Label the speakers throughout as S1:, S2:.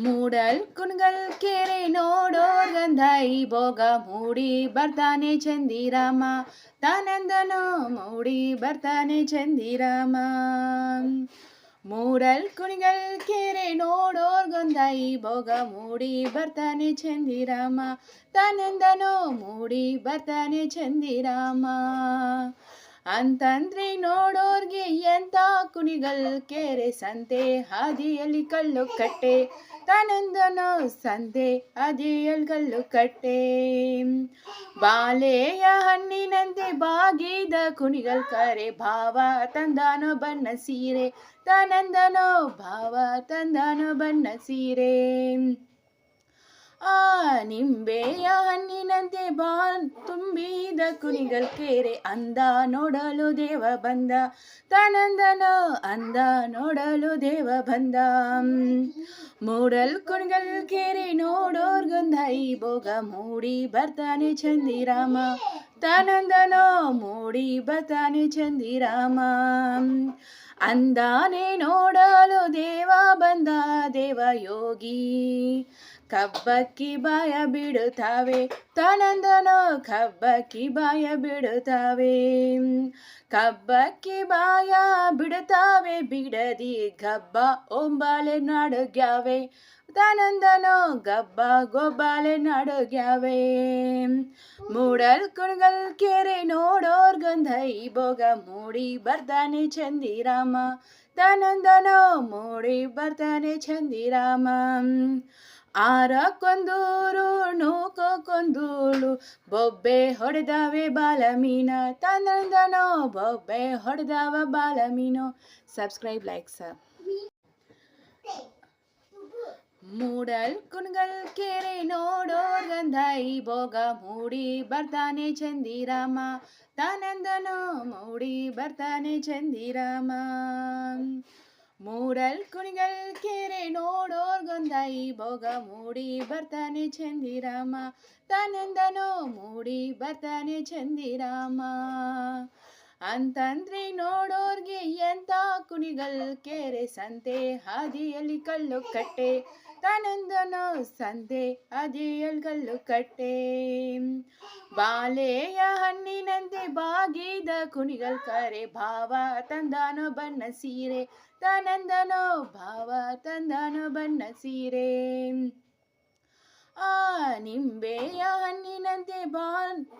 S1: ಮೂಡಲ್ ಕುಣಗಲ್ ಕೆರೆ ನೋಡೋರ್ ಗಂಧಾಯಿ ಭೋಗ ಮೂಡಿ ಬರ್ತಾನೆ ಚಂದಿರಾಮ ತಾನಂದನೋ ಮೂಡಿ ಬರ್ತಾನೆ ಚಂದಿರಾಮ. ಮೂಡಲ್ ಕುಣಿಗಲ್ ಕೆರೆ ನೋಡೋರ್ ಗಂಧಾಯಿ ಭೋಗ ಮೂಡಿ ಬರ್ತಾನೆ ಚಂದಿರಾಮ ತಾನಂದನೋ ಮೂಡಿ ಬರ್ತಾನೆ ಚಂದಿರಾಮ. ಅಂತಂದ್ರೆ ನೋಡೋರ್ಗೆ ಎಂತ ಕುಣಿಗಲ್ ಕೆರೆ ಸಂತೆ ಹಾದಿಯಲ್ಲಿ ಕಲ್ಲು ಕಟ್ಟೆ ತಾನಂದನೋ ಸಂತೆ ಹಾದಿಯಲ್ಲಿ ಕಲ್ಲು ಕಟ್ಟೆ. ಬಾಲೆಯ ಹಣ್ಣಿನಂತೆ ಬಾಗಿದ ಕುಣಿಗಲ್ ಕರೆ ಭಾವ ತಂದಾನೋ ಬಣ್ಣ ಸೀರೆ ತಾನಂದನೋ ಭಾವ ತಂದಾನೋ ಬಣ್ಣ ಸೀರೆ. ಆ ನಿಂಬೆಯ ಹಣ್ಣಿನಂತೆ ತುಂಬಿದ ಕುಣಿಗಲ್ ಕೆರೆ ಅಂದ ನೋಡಲು ದೇವ ಬಂದ ತಾನಂದನೋ ಅಂದ ನೋಡಲು ದೇವ ಬಂದ. ಮೂಡಲ್ ಕುಣಿಗಲ್ ಕೆರೆ ನೋಡೋರ್ ಗಂಧಾಯಿ ಭೋಗ ಮೂಡಿ ಬರ್ತಾನೆ ಚಂದಿರಾಮ ತಾನಂದನೋ ಮೂಡಿ ಬರ್ತಾನೆ ಚಂದಿರಾಮ. ಅಂದಾನೆ ನೋಡಲು ದೇವ ಬಂದ ದೇವ ಯೋಗಿ ಕಬ್ಬಕ್ಕಿ ಬಾಯ ಬಿಡುತ್ತಾವೆ ತಾನಂದನೋ ಕಬ್ಬಕ್ಕಿ ಬಾಯ ಬಿಡುತ್ತಾವೆ. ಕಬ್ಬಕ್ಕಿ ಬಾಯ ಬಿಡುತ್ತಾವೆ ಬಿಡದಿ ಗಬ್ಬ ಒಂಬಾಲೆ ನಡುಗ್ಯಾವೆ ತಾನಂದನೋ ಗಬ್ಬ ಗೊಬ್ಬಾಲೆ ನಡುಗ್ಯಾವೆ. ಮೂಡಲ್ ಕುಣಗಲ್ ಕೆರೆ ನೋಡೋರ್ ಗಂಧಾಯಿ ಭೋಗ ಮೂಡಿ ಬರ್ತಾನೆ ಚಂದಿರಾಮ ತಾನಂದನೋ ಮೂಡಿ ಬರ್ತಾನೆ ಚಂದಿರಾಮ. ಆರಕ್ಕೊಂದೂರು ನೂಕಕ್ಕೊಂದೂಳು ಬೊಬ್ಬೆ ಹೊಡೆದಾವೆ ಬಾಲಮೀನ ತಾನಂದನೋ ಬೊಬ್ಬೆ ಹೊಡೆದಾವ ಬಾಲಮೀನು. Subscribe like sir. ಮೂಡಲ್ ಕುಣಗಲ್ ಕೆರೆ ನೋಡೋರ್ ಗಂಧಾಯಿ ಭೋಗ ಮೂಡಿ ಬರ್ತಾನೆ ಚಂದಿರಾಮ ತಾನಂದನೋ ಮೂಡಿ ಬರ್ತಾನೆ ಚಂದಿರಾಮ. ಮೂಡಲ್ ಕುಣಿಗಲ್ ಕೆರೆ ನೋಡೋರ್ ಗಂಧಾಯಿ ಭೋಗ ಮೂಡಿ ಬರ್ತಾನೆ ಚಂದಿರಾಮ ತಾನಂದನೋ ಮೂಡಿ ಬರ್ತಾನೆ ಚಂದಿರಾಮ. ಅಂತಂದ್ರೆ ನೋಡೋರ್ಗೆ ಎಂತ ಕುಣಿಗಲ್ ಕೆರೆ ಸಂತೆ ಹಾದಿಯಲ್ಲಿ ಕಲ್ಲು ಕಟ್ಟೆ ತಾನಂದನೋ ಸಂತೆ ಹಾದಿಯಲ್ಲಿ ಕಲ್ಲು ಕಟ್ಟೆ. ಬಾಲೆಯ ಹಣ್ಣಿನಂತೆ ಬಾಗಿದ ಕುಣಿಗಲ್ ಕರೆ ಭಾವ ತಂದಾನೋ ಬಣ್ಣ ಸೀರೆ ತಾನಂದನೋ ಭಾವ ತಂದಾನೋ ಬಣ್ಣ ಸೀರೆ. ಆ ನಿಂಬೆಯ ಹಣ್ಣಿನಂತೆ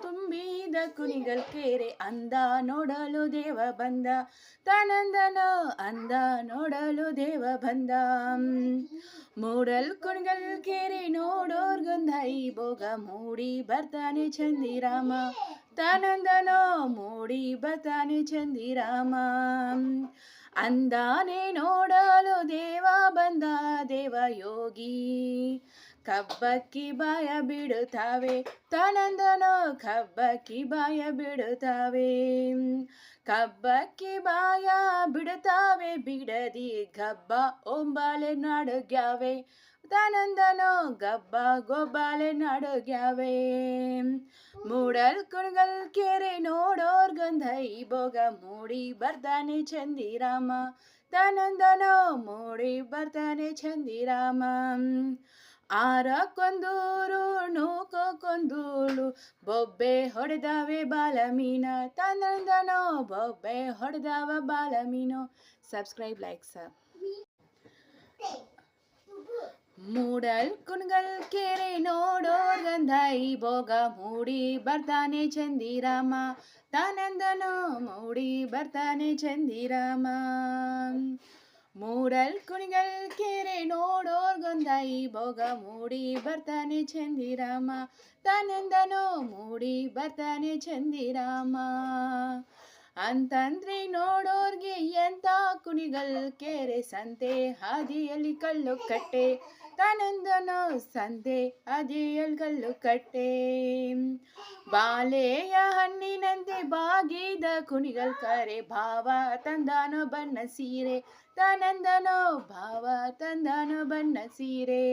S1: ತುಂಬಿದ ಕುಣಿಗಲ್ ಕೆರೆ ಅಂದ ನೋಡಲು ದೇವ ಬಂದ ತಾನಂದನೋ ಅಂದ ನೋಡಲು ದೇವ ಬಂದ. ಮೂಡಲ್ ಕುಣಿಗಲ್ ಕೆರೆ ನೋಡೋರ್ ಗಂಧಾಯಿ ಭೋಗ ಮೂಡಿ ಬರ್ತಾನೆ ಚಂದಿರಾಮ ತಾನಂದನೋ ಮೂಡಿ ಬರ್ತಾನೆ ಚಂದಿರಾಮ. ಅಂದಾನೆ ನೋಡಲು ದೇವ ಬಂದ ದೇವ ಯೋಗಿ ಕಬ್ಬಕ್ಕಿ ಬಾಯ ಬಿಡುತ್ತಾವೆ ತಾನಂದನೋ ಕಬ್ಬಕ್ಕಿ ಬಾಯ ಬಿಡುತ್ತಾವೆ. ಕಬ್ಬಕ್ಕಿ ಬಾಯ ಬಿಡುತ್ತಾವೆ ಬಿಡದಿ ಗಬ್ಬ ಒಂಬಾಲೆ ನಡುಗ್ಯಾವೆ ತಾನಂದನೋ ಗಬ್ಬ ಗೊಬ್ಬಾಲೆ ನಡುಗ್ಯಾವೆ. ಮೂಡಲ್ ಕುಣಗಲ್ ಕೆರೆ ನೋಡೋರ್ ಗಂಧಾಯಿ ಭೋಗ ಮೂಡಿ ಬರ್ತಾನೆ ಚಂದಿರಾಮ ತಾನಂದನೋ ಮೂಡಿ ಬರ್ತಾನೆ ಚಂದಿರಾಮ. ಆರಕ್ಕೊಂದೂರು ನೂಕಕ್ಕೊಂದೂಳು ಬೊಬ್ಬೆ ಹೊಡೆದಾವೆ ಬಾಲಮೀನ ತಾನಂದನೋ ಬೊಬ್ಬೆ ಹೊಡೆದಾವ ಬಾಲಮೀನು. Subscribe like sir. ಮೂಡಲ್ ಕುಣಗಲ್ ಕೆರೆ ನೋಡೋರ್ ಗಂಧಾಯಿ ಭೋಗ ಮೂಡಿ ಬರ್ತಾನೆ ಚಂದಿರಾಮ ತಾನಂದನೋ ಮೂಡಿ ಬರ್ತಾನೆ ಚಂದಿರಾಮ. ಮೂಡಲ್ ಕುಣಿಗಲ್ ಕೆರೆ ನೋಡೋರ್ ಗಂಧಾಯಿ ಭೋಗ ಮೂಡಿ ಬರ್ತಾನೆ ಚಂದಿರಾಮ ತಾನಂದನೋ ಮೂಡಿ ಬರ್ತಾನೆ ಚಂದಿರಾಮ. ಅಂತಂದ್ರೆ ನೋಡೋರ್ಗೆ ಎಂತ ಕುಣಿಗಲ್ ಕೆರೆ ಸಂತೆ ಹಾದಿಯಲ್ಲಿ ಕಲ್ಲು ಕಟ್ಟೆ ತಾನಂದನೋ ಸಂತೆ ಹಾದಿಯಲ್ಲಿ ಕಲ್ಲು ಕಟ್ಟೆ. ಬಾಲೆಯ ಹಣ್ಣಿನಂತೆ ಬಾಗಿದ ಕುಣಿಗಲ್ ಕರೆ ಭಾವ ತಂದಾನೋ ಬಣ್ಣ ಸೀರೆ ತಾನಂದನೋ ಭಾವ ತಂದಾನೋ ಬಣ್ಣ ಸೀರೆ.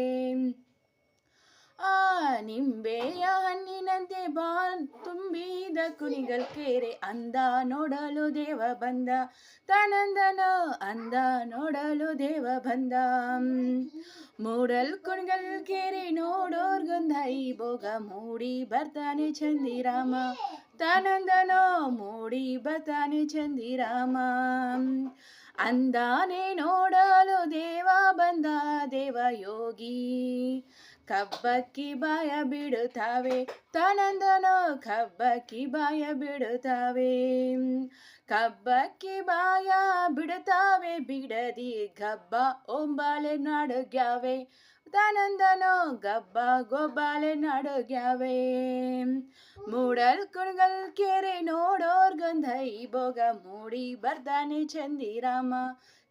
S1: ಆ ನಿಂಬೆಯ ಹಣ್ಣಿನಂತೆ ತುಂಬಿದ ಕುಣಿಗಲ್ ಕೆರೆ ಅಂದ ನೋಡಲು ದೇವ ಬಂದ ತನಂದನ ಅಂದ ನೋಡಲು ದೇವ ಬಂದ ಮೂಡಲ್ ಕುಣಿಗಲ್ ಕೆರೆ ನೋಡೋರ್ಗೊಂದ ಭೋಗ ಮೂಡಿ ಬರ್ತಾನೆ ಚಂದಿರಾಮ ತನಂದನ ಮೂಡಿ ಬರ್ತಾನೆ ಚಂದಿರಾಮ ಅಂದಾನೆ ನೋಡಲು ದೇವ ಬಂದ ದೇವ ಯೋಗಿ ಕಬ್ಬಕ್ಕಿ ಬಾಯ ಬಿಡುತ್ತಾವೆ ತನಂದನೋ ಕಬ್ಬಕ್ಕಿ ಬಾಯ ಬಿಡುತ್ತಾವೆ ಕಬ್ಬಕ್ಕಿ ಬಾಯ ಬಿಡುತ್ತಾವೆ ಬಿಡದಿ ಗಬ್ಬ ಒಂಬಾಲೆ ನಡುಗ್ಯಾವೆ ತನಂದನೋ ಗಬ್ಬ ಗೊಬ್ಬಾಲೆ ನಡುಗ್ಯಾವೆ ಮೂಡಲ್ ಕುಣಗಲ್ ಕೆರೆ ನೋಡೋರ್ಗೊಂದ ಭೋಗ ಮೂಡಿ ಬರ್ತಾನೆ ಚಂದಿರಾಮ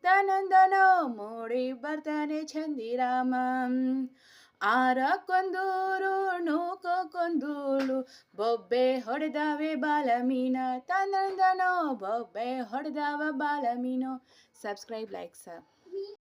S1: ತನಂದನೋ ಮೂಡಿ ಬರ್ತಾನೆ ಚಂದಿರಾಮ ಆರಕ್ಕೊಂದೂರು ನೂಕೊಂದೂಳು ಬೊಬ್ಬೆ ಹೊಡೆದಾವೆ ಬಾಲಮೀನ ತನಂದನೋ ಬೊಬ್ಬೆ ಹೊಡೆದಾವ ಬಾಲಮೀನು. Subscribe, like sir.